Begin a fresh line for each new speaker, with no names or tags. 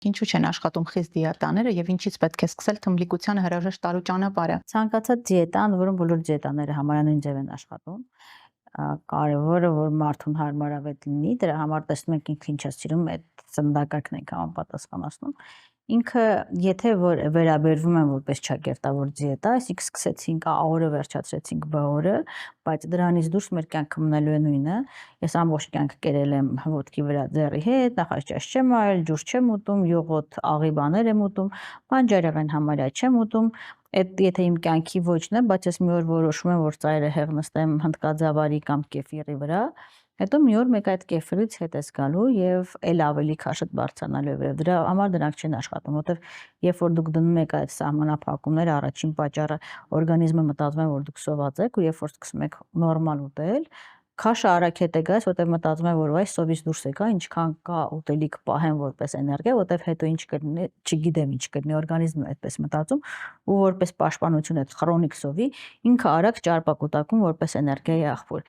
Ինչու չեն աշխատում խիստ դիետաները եւ ինչից պետք է սկսել թմլիկությանը հրաժեշտ տալու ճանապարհը։
Ցանկացած դիետան, որում բոլոր դիետաները համարանուն ձև են աշխատում, կարևորը որ մարդուն հարմարավետ լինի, դրա համար տեսնում ենք ինքը ինչ է սիրում, այդ ծննդակարգն ենք համապատասխանացնում։ Ինքը եթե որ վերաբերվում են որպես ճակերտավոր դիետա, այսինքն սկսեցինք A-օրը վերջացրեցինք B-օրը, բայց դրանից դուրս մեր կյանքը մնալու է նույնը։ Ես ամբողջ կյանքը կերել եմ ոտքի վրա ձեռի հետ, նախաճաշ չեմ արել, ջուր չեմ ուտում, յուղոտ աղի բաներ եմ ուտում, բանջարեղեն համարյա չեմ ուտում։ Այդ եթե իմ կյանքի ոճն է, բայց ես մի օր որոշում եմ, որ ծայրը հեղնստեմ հնդկաձավարի կամ կեֆիրի վրա, հետո մի օր մեկ այդ կեֆիրից հետ ես գալու եւ էլ ավելի քաշդ բարձրանալու է։ Դրա համար դրանք չեն աշխատում, որովհետեւ երբ որ դուք դնում եք այդ սահմանափակումները, առաջին պատճառը օրգանիզմը մտածում է, որ դուք սոված եք, ու երբ որ սկսում եք նորմալ ուտել, քաշը արագ հետ է գալիս, որտեղ մտածում եմ, որ այս սովից դուրս եկա, ինչքան կա ուտելիք պահեմ որպես էներգիա, որտեղ հետո ինչ կլինի, չգիտեմ ինչ կլինի, օրգանիզմը այդպես մտածում, ու որպես պաշտպանություն այդ քրոնիկ սովի, ինքը արագ ճարպակուտակում որպես էներգիայի աղբյուր։